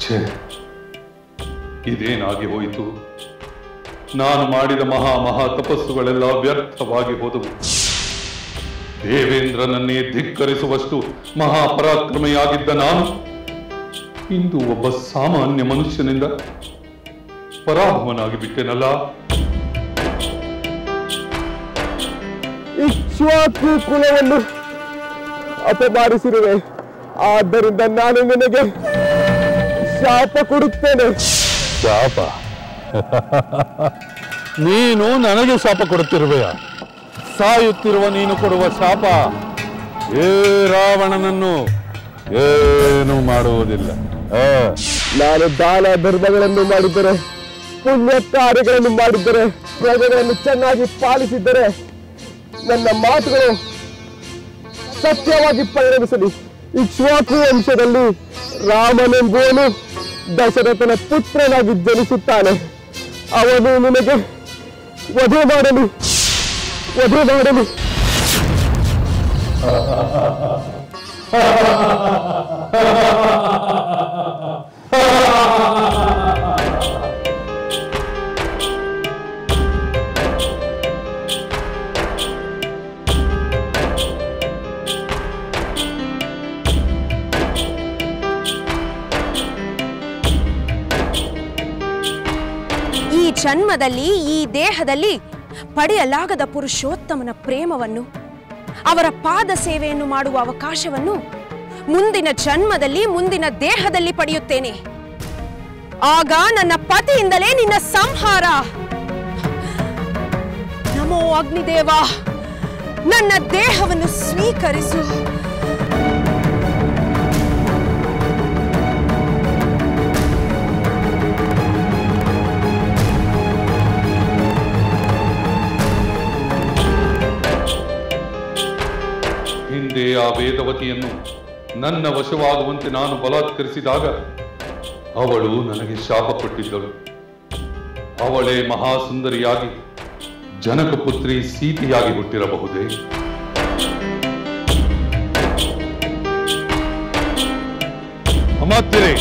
ಛೇ, ಇದೇನಾಗಿ ಹೋಯಿತು? ನಾನು ಮಾಡಿದ ಮಹಾ ತಪಸ್ಸುಗಳೆಲ್ಲ ವ್ಯರ್ಥವಾಗಿ ಹೋದವು. ದೇವೇಂದ್ರನನ್ನೇ ಧಿಕ್ಕರಿಸುವಷ್ಟು ಮಹಾಪರಾಕ್ರಮಿಯಾಗಿದ್ದ ನಾನು ಇಂದು ಒಬ್ಬ ಸಾಮಾನ್ಯ ಮನುಷ್ಯನಿಂದ ಪರಾಭವನಾಗಿ ಬಿಟ್ಟೆನಲ್ಲ. ಇಕ್ಷ್ವಾಕು ಕುಲವನ್ನು ಅಪಮಾನಿಸಿರುವೆ, ಆದ್ದರಿಂದ ನಾನು ನಿನಗೆ ಶಾಪ ಕೊಡುತ್ತೇನೆ. ಶಾಪ? ನೀನು ನನಗೆ ಶಾಪ ಕೊಡುತ್ತಿರುವೆಯ? ಸಾಯುತ್ತಿರುವ ನೀನು ಕೊಡುವ ಶಾಪ ಏ ರಾವಣನನ್ನು ಏನು ಮಾಡುವುದಿಲ್ಲ. ನಾನು ದಾನ ಧರ್ಮಗಳನ್ನು ಮಾಡಿದ್ದರೆ, ಪುಣ್ಯ ಕಾರ್ಯಗಳನ್ನು ಮಾಡಿದ್ದರೆ, ಪ್ರಜೆಗಳನ್ನು ಚೆನ್ನಾಗಿ ಪಾಲಿಸಿದ್ದರೆ ನನ್ನ ಮಾತುಗಳು ಸತ್ಯವಾಗಿ ಪರಿಣಮಿಸಲಿ. ಇಕ್ಷ್ವಾಕು ವಂಶದಲ್ಲಿ ರಾಮನೆಂಬುವನು ದಶರಥನ ಪುತ್ರನಾಗಿ ಜನಿಸುತ್ತಾನೆ. ಅವನು ನಿನಗೆ ವಧೆ ಮಾಡಲಿ. ಈ ಜನ್ಮದಲ್ಲಿ ಈ ದೇಹದಲ್ಲಿ ಪಡೆಯಲಾಗದ ಪುರುಷೋತ್ತಮನ ಪ್ರೇಮವನ್ನು, ಅವರ ಪಾದ ಸೇವೆಯನ್ನು ಮಾಡುವ ಅವಕಾಶವನ್ನು ಮುಂದಿನ ಜನ್ಮದಲ್ಲಿ ಮುಂದಿನ ದೇಹದಲ್ಲಿ ಪಡೆಯುತ್ತೇನೆ. ಆಗ ನನ್ನ ಪತಿಯಿಂದಲೇ ನಿನ್ನ ಸಂಹಾರ. ನಮೋ ಅಗ್ನಿದೇವ, ನನ್ನ ದೇಹವನ್ನು ಸ್ವೀಕರಿಸು. ಹಿಂದೆ ಆ ವೇದವತಿಯನ್ನು ನನ್ನ ವಶವಾಗುವಂತೆ ನಾನು ಬಲಾತ್ಕರಿಸಿದಾಗ ಅವಳು ನನಗೆ ಶಾಪ ಕೊಟ್ಟಿದ್ದಳು. ಅವಳೇ ಮಹಾಸುಂದರಿಯಾಗಿ ಜನಕ ಪುತ್ರಿ ಸೀತೆಯಾಗಿ ಹುಟ್ಟಿರಬಹುದೇ? ಅಮಾತ್ಯರೇ,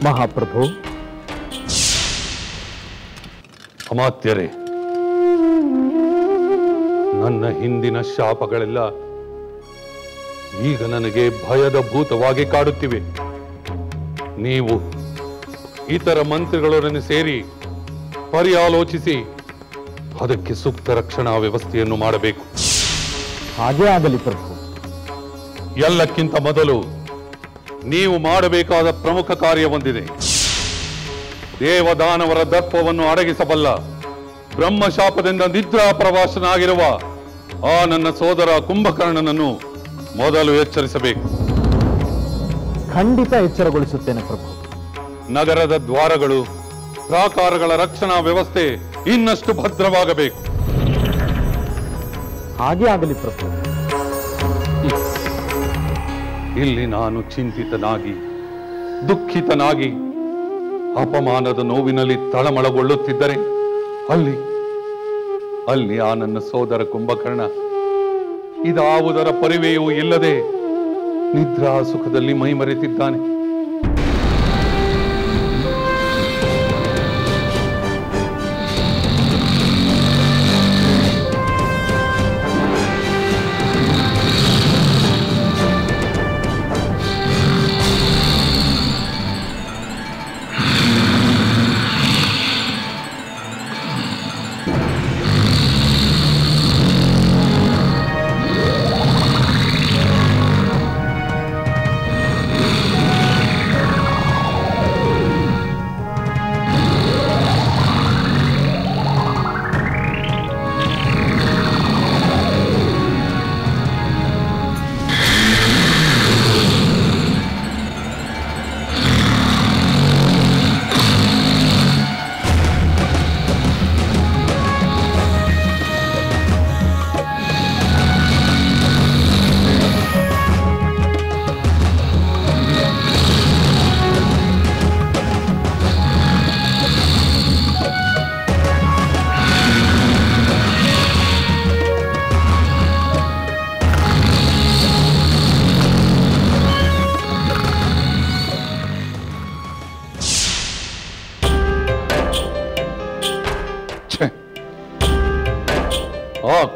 ಮಹಾಪ್ರಭು. ಅಮಾತ್ಯರೇ, ನನ್ನ ಹಿಂದಿನ ಶಾಪಗಳೆಲ್ಲ ಈಗ ನನಗೆ ಭಯದ ಭೂತವಾಗಿ ಕಾಡುತ್ತಿವೆ. ನೀವು ಇತರ ಮಂತ್ರಿಗಳೊಡನೆ ಸೇರಿ ಪರ್ಯಾಲೋಚಿಸಿ ಅದಕ್ಕೆ ಸೂಕ್ತ ರಕ್ಷಣಾ ವ್ಯವಸ್ಥೆಯನ್ನು ಮಾಡಬೇಕು. ಹಾಗೇ ಆಗಲಿ ಪ್ರಭು. ಎಲ್ಲಕ್ಕಿಂತ ಮೊದಲು ನೀವು ಮಾಡಬೇಕಾದ ಪ್ರಮುಖ ಕಾರ್ಯ ಹೊಂದಿದೆ. ದೇವದಾನವರ ದರ್ಪವನ್ನು ಅಡಗಿಸಬಲ್ಲ, ಬ್ರಹ್ಮಶಾಪದಿಂದ ನಿದ್ರಾ ಪ್ರವಾಸನಾಗಿರುವ ಆ ನನ್ನ ಸೋದರ ಕುಂಭಕರ್ಣನನ್ನು ಮೊದಲು ಎಚ್ಚರಿಸಬೇಕು. ಖಂಡಿತ ಎಚ್ಚರಗೊಳಿಸುತ್ತೇನೆ ಪ್ರಭು. ನಗರದ ದ್ವಾರಗಳು, ಪ್ರಾಕಾರಗಳ ರಕ್ಷಣಾ ವ್ಯವಸ್ಥೆ ಇನ್ನಷ್ಟು ಭದ್ರವಾಗಬೇಕು. ಹಾಗೆ ಆಗಲಿ ಪ್ರಭು. ಇಲ್ಲಿ ನಾನು ಚಿಂತಿತನಾಗಿ, ದುಃಖಿತನಾಗಿ, ಅಪಮಾನದ ನೋವಿನಲ್ಲಿ ತಳಮಳಗೊಳ್ಳುತ್ತಿದ್ದರೆ ಅಲ್ಲಿ ಆ ನನ್ನ ಸೋದರ ಕುಂಭಕರ್ಣ ಇದಾವುದರ ಪರಿವೆಯೂ ಇಲ್ಲದೆ ನಿದ್ರಾ ಸುಖದಲ್ಲಿ ಮೈಮರೆತಿದ್ದಾನೆ.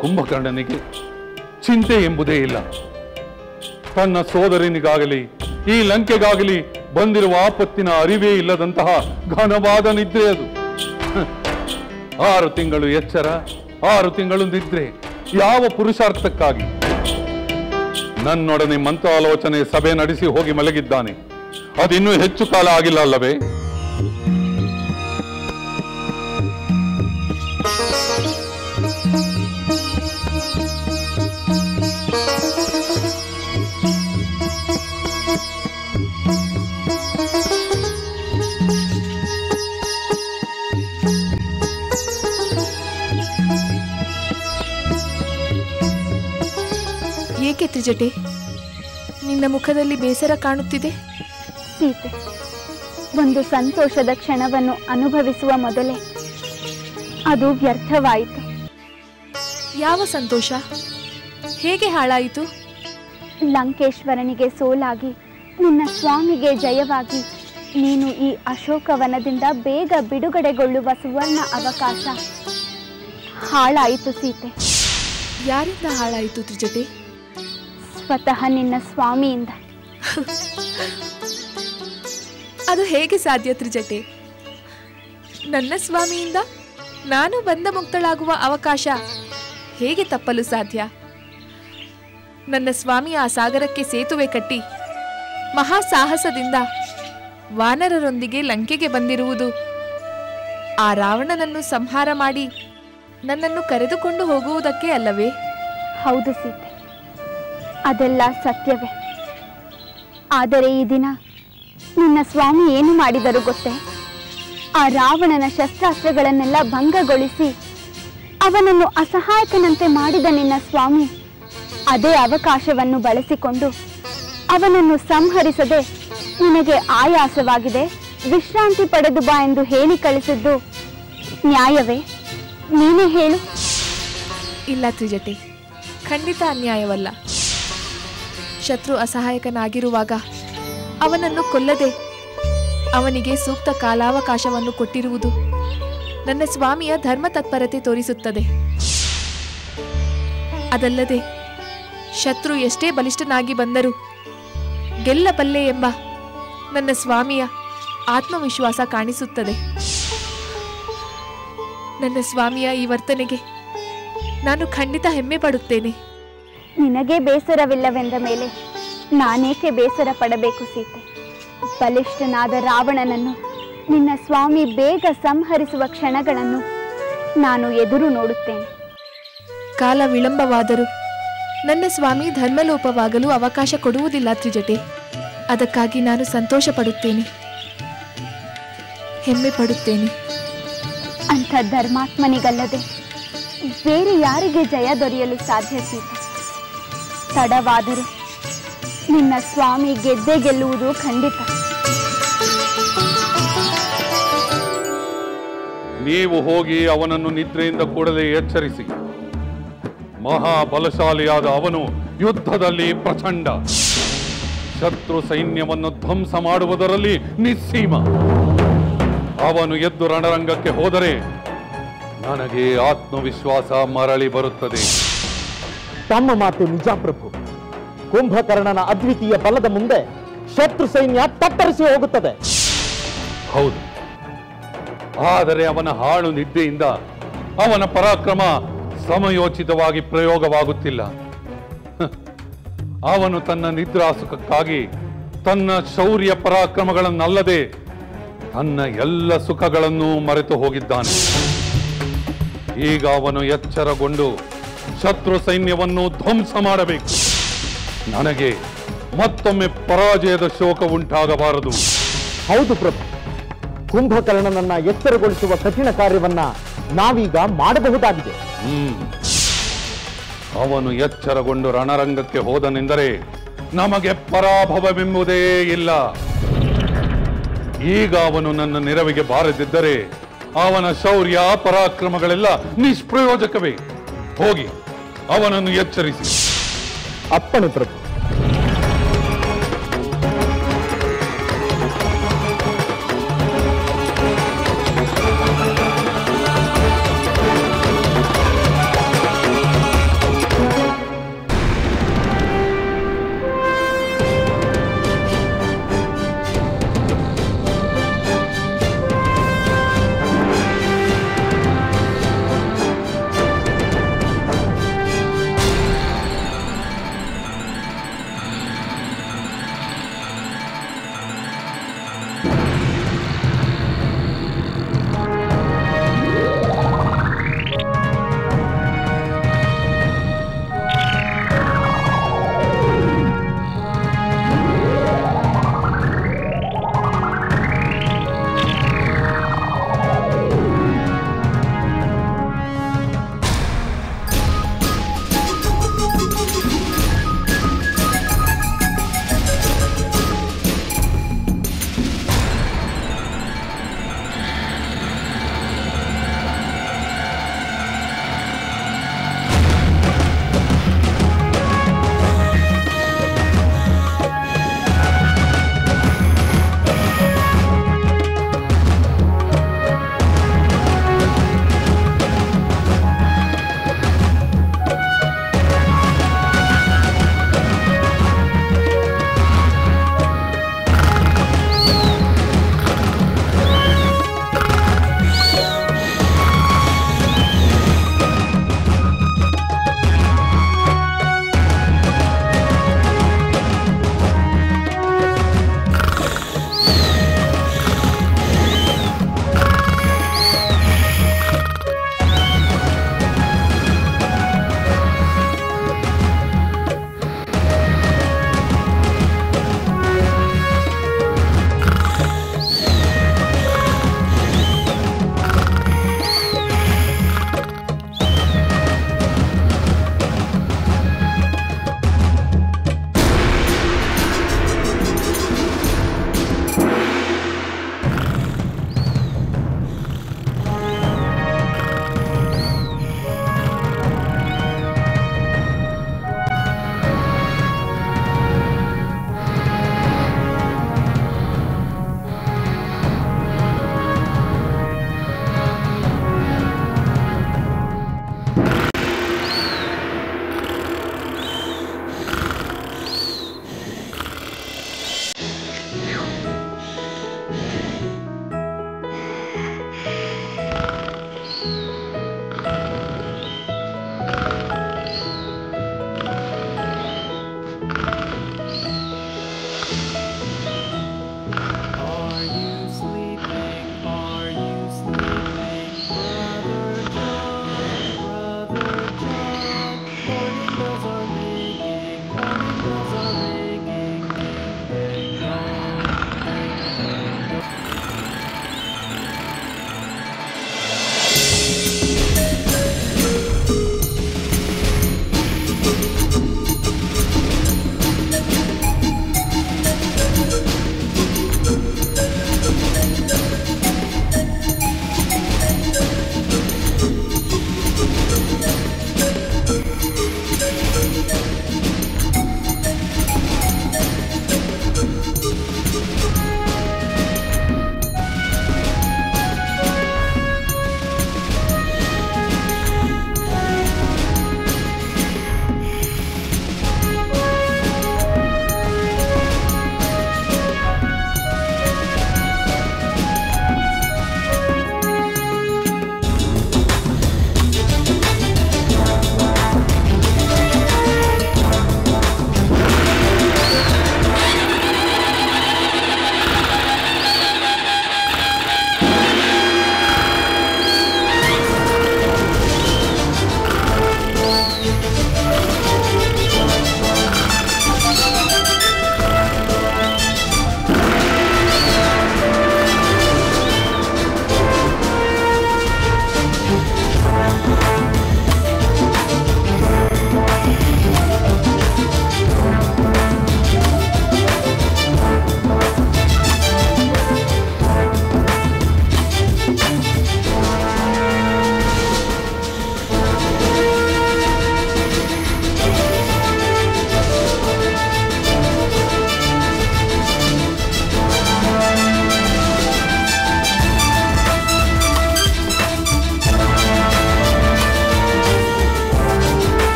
ಕುಂಭಕರ್ಣನಿಗೆ ಚಿಂತೆ ಎಂಬುದೇ ಇಲ್ಲ. ತನ್ನ ಸೋದರನಿಗಾಗಲಿ ಈ ಲಂಕೆಗಾಗಲಿ ಬಂದಿರುವ ಆಪತ್ತಿನ ಅರಿವೇ ಇಲ್ಲದಂತಹ ಘನವಾದ ನಿದ್ರೆ ಅದು. 6 ತಿಂಗಳು ಎಚ್ಚರ, 6 ತಿಂಗಳು ನಿದ್ರೆ, ಯಾವ ಪುರುಷಾರ್ಥಕ್ಕಾಗಿ? ನನ್ನೊಡನೆ ಮಂತ್ರಾಲೋಚನೆ ಸಭೆ ನಡೆಸಿ ಹೋಗಿ ಮಲಗಿದ್ದಾನೆ. ಅದಿನ್ನೂ ಹೆಚ್ಚು ಕಾಲ ಆಗಿಲ್ಲ ಅಲ್ಲವೇ? ಏಕೆ ತ್ರಿಜಟೆ, ನಿನ್ನ ಮುಖದಲ್ಲಿ ಬೇಸರ ಕಾಣುತ್ತಿದೆ? ಸೀತೆ, ಒಂದು ಸಂತೋಷದ ಕ್ಷಣವನ್ನು ಅನುಭವಿಸುವ ಮೊದಲೇ ಅದು ವ್ಯರ್ಥವಾಯಿತು. ಯಾವ ಸಂತೋಷ? ಹೇಗೆ ಹಾಳಾಯಿತು? ಲಂಕೇಶ್ವರನಿಗೆ ಸೋಲಾಗಿ ನಿನ್ನ ಸ್ವಾಮಿಗೆ ಜಯವಾಗಿ ನೀನು ಈ ಅಶೋಕವನದಿಂದ ಬೇಗ ಬಿಡುಗಡೆಗೊಳ್ಳುವ ಸುವರ್ಣ ಅವಕಾಶ ಹಾಳಾಯಿತು ಸೀತೆ. ಯಾರಿಂದ ಹಾಳಾಯಿತು ತ್ರಿಜಟೆ? ಸ್ವತಃ ನಿನ್ನ ಸ್ವಾಮಿಯಿಂದ. ಅದು ಹೇಗೆ ಸಾಧ್ಯ ತ್ರಿಜಟೆ? ನನ್ನ ಸ್ವಾಮಿಯಿಂದ ನಾನು ಬಂಧ ಮುಕ್ತಳಾಗುವ ಅವಕಾಶ ಹೇಗೆ ತಪ್ಪಲು ಸಾಧ್ಯ? ನನ್ನ ಸ್ವಾಮಿ ಆ ಸಾಗರಕ್ಕೆ ಸೇತುವೆ ಕಟ್ಟಿ ಮಹಾ ಸಾಹಸದಿಂದ ವಾನರರೊಂದಿಗೆ ಲಂಕೆಗೆ ಬಂದಿರುವುದು ಆ ರಾವಣನನ್ನು ಸಂಹಾರ ಮಾಡಿ ನನ್ನನ್ನು ಕರೆದುಕೊಂಡು ಹೋಗುವುದಕ್ಕೆ ಅಲ್ಲವೇ? ಹೌದು ಸೀತೆ, ಅದೆಲ್ಲ ಸತ್ಯವೇ. ಆದರೆ ಈ ದಿನ ನಿನ್ನ ಸ್ವಾಮಿ ಏನು ಮಾಡಿದರು ಗೊತ್ತೇ? ಆ ರಾವಣನ ಶಸ್ತ್ರಾಸ್ತ್ರಗಳನ್ನೆಲ್ಲ ಭಂಗಗೊಳಿಸಿ ಅವನನ್ನು ಅಸಹಾಯಕನಂತೆ ಮಾಡಿದ ನಿನ್ನ ಸ್ವಾಮಿ ಅದೇ ಅವಕಾಶವನ್ನು ಬಳಸಿಕೊಂಡು ಅವನನ್ನು ಸಂಹರಿಸದೆ ನಿನಗೆ ಆಯಾಸವಾಗಿದೆ, ವಿಶ್ರಾಂತಿ ಪಡೆದು ಬಾ ಎಂದು ಹೇಳಿ ಕಳಿಸಿದ್ದು ನ್ಯಾಯವೇ? ನೀನೇ ಹೇಳು. ಇಲ್ಲ ತ್ರಿಜಟೆ, ಖಂಡಿತ ಅನ್ಯಾಯವಲ್ಲ. ಶತ್ರು ಅಸಹಾಯಕನಾಗಿರುವಾಗ ಅವನನ್ನು ಕೊಲ್ಲದೆ ಅವನಿಗೆ ಸೂಕ್ತ ಕಾಲಾವಕಾಶವನ್ನು ಕೊಟ್ಟಿರುವುದು ನನ್ನ ಸ್ವಾಮಿಯ ಧರ್ಮ ತತ್ಪರತೆ ತೋರಿಸುತ್ತದೆ. ಅದಲ್ಲದೆ ಶತ್ರು ಎಷ್ಟೇ ಬಲಿಷ್ಠನಾಗಿ ಬಂದರೂ ಗೆಲ್ಲಬಲ್ಲೆ ಎಂಬ ನನ್ನ ಸ್ವಾಮಿಯ ಆತ್ಮವಿಶ್ವಾಸ ಕಾಣಿಸುತ್ತದೆ. ನನ್ನ ಸ್ವಾಮಿಯ ಈ ವರ್ತನೆಗೆ ನಾನು ಖಂಡಿತ ಹೆಮ್ಮೆ ಪಡುತ್ತೇನೆ. ನಿನಗೆ ಬೇಸರವಿಲ್ಲವೆಂದ ಮೇಲೆ ನಾನೇಕೆ ಬೇಸರ ಪಡಬೇಕು ಸೀತೆ? ಬಲಿಷ್ಠನಾದ ರಾವಣನನ್ನು ನಿನ್ನ ಸ್ವಾಮಿ ಬೇಗ ಸಂಹರಿಸುವ ಕ್ಷಣಗಳನ್ನು ನಾನು ಎದುರು ನೋಡುತ್ತೇನೆ. ಕಾಲ ವಿಳಂಬವಾದರೂ ನನ್ನ ಸ್ವಾಮಿ ಧರ್ಮಲೋಪವಾಗಲು ಅವಕಾಶ ಕೊಡುವುದಿಲ್ಲ ತ್ರಿಜಟೆ. ಅದಕ್ಕಾಗಿ ನಾನು ಸಂತೋಷ ಪಡುತ್ತೇನೆ, ಹೆಮ್ಮೆ ಪಡುತ್ತೇನೆ. ಅಂಥ ಧರ್ಮಾತ್ಮನಿಗಲ್ಲದೆ ಬೇರೆ ಯಾರಿಗೆ ಜಯ ದೊರೆಯಲು ಸಾಧ್ಯ ಸೀತೆ? ತಡವಾದರೂ ನಿನ್ನ ಸ್ವಾಮಿ ಗೆದ್ದೇ ಗೆಲ್ಲುವುದು ಖಂಡಿತ. ನೀವು ಹೋಗಿ ಅವನನ್ನು ನಿದ್ರೆಯಿಂದ ಕೂಡಲೇ ಎಚ್ಚರಿಸಿ. ಮಹಾಬಲಶಾಲಿಯಾದ ಅವನು ಯುದ್ಧದಲ್ಲಿ ಪ್ರಚಂಡ, ಶತ್ರು ಸೈನ್ಯವನ್ನು ಧ್ವಂಸ ಮಾಡುವುದರಲ್ಲಿ ನಿಸ್ಸೀಮ. ಅವನು ಎದ್ದು ರಣರಂಗಕ್ಕೆ ಹೋದರೆ ನನಗೆ ಆತ್ಮವಿಶ್ವಾಸ ಮರಳಿ ಬರುತ್ತದೆ. ತಮ್ಮ ಮಾತು ನಿಜ ಪ್ರಭು. ಕುಂಭಕರ್ಣನ ಅದ್ವಿತೀಯ ಬಲದ ಮುಂದೆ ಶತ್ರು ಸೈನ್ಯ ತತ್ತರಿಸಿ ಹೋಗುತ್ತದೆ. ಹೌದು, ಆದರೆ ಅವನ ಹಾಳು ನಿದ್ದೆಯಿಂದ ಅವನ ಪರಾಕ್ರಮ ಸಮಯೋಚಿತವಾಗಿ ಪ್ರಯೋಗವಾಗುತ್ತಿಲ್ಲ. ಅವನು ತನ್ನ ನಿದ್ರಾಸುಖಕ್ಕಾಗಿ ತನ್ನ ಶೌರ್ಯ ಪರಾಕ್ರಮಗಳನ್ನಲ್ಲದೆ ತನ್ನ ಎಲ್ಲ ಸುಖಗಳನ್ನು ಮರೆತು ಹೋಗಿದ್ದಾನೆ. ಈಗ ಅವನು ಎಚ್ಚರಗೊಂಡು ಶತ್ರು ಸೈನ್ಯವನ್ನು ಧ್ವಂಸ ಮಾಡಬೇಕು. ನನಗೆ ಮತ್ತೊಮ್ಮೆ ಪರಾಜಯದ ಶೋಕ ಉಂಟಾಗಬಾರದು. ಹೌದು ಪ್ರಭು, ಕುಂಭಕರ್ಣನನ್ನ ಎಚ್ಚರಗೊಳಿಸುವ ಕಠಿಣ ಕಾರ್ಯವನ್ನ ನಾವೀಗ ಮಾಡಬಹುದಾಗಿದೆ. ಅವನು ಎಚ್ಚರಗೊಂಡು ರಣರಂಗಕ್ಕೆ ಹೋದನೆಂದರೆ ನಮಗೆ ಪರಾಭವವೆಂಬುದೇ ಇಲ್ಲ. ಈಗ ಅವನು ನನ್ನ ನೆರವಿಗೆ ಬಾರದಿದ್ದರೆ ಅವನ ಶೌರ್ಯ ಪರಾಕ್ರಮಗಳೆಲ್ಲ ನಿಷ್ಪ್ರಯೋಜಕವೇ. ಹೋಗಿ ಅವನನ್ನು ಎಚ್ಚರಿಸಿ. ಅಪ್ಪಣೆ ಪ್ರಭು.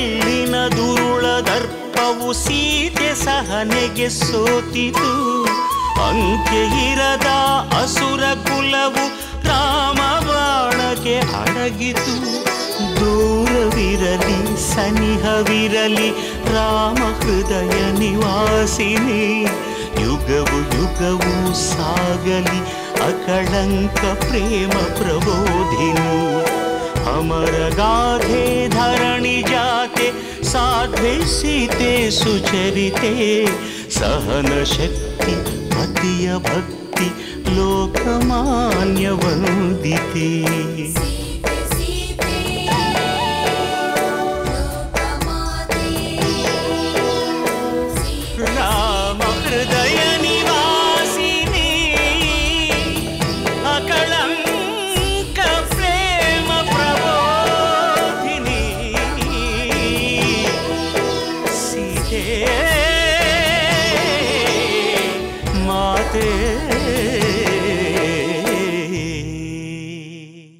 ಕಲ್ಲಿನ ದುರುಳ ದರ್ಪವು ಸೀತೆ ಸಹನೆಗೆ ಸೋತಿತು. ಅಂಕೆ ಇರದ ಅಸುರ ಕುಲವು ರಾಮ ಬಾಣಕ್ಕೆ ಅಡಗಿತು. ದೂರವಿರಲಿ ಸನಿಹವಿರಲಿ ರಾಮ ಹೃದಯ ನಿವಾಸಿನಿ. ಯುಗವು ಯುಗವು ಸಾಗಲಿ ಅಕಳಂಕ ಪ್ರೇಮ ಪ್ರಬೋಧಿನಿ. ಅಮರ ಗಾಧೆ ಧರಣಿ ಜಾತೆ ಸಾಧ್ವೆ ಸೀತೆ ಸುಚರಿತೆ. ಸಹನ ಶಕ್ತಿ ಪತಿಯ ಭಕ್ತಿ ಲೋಕಮಾನ್ಯ ವಂದಿತೆ.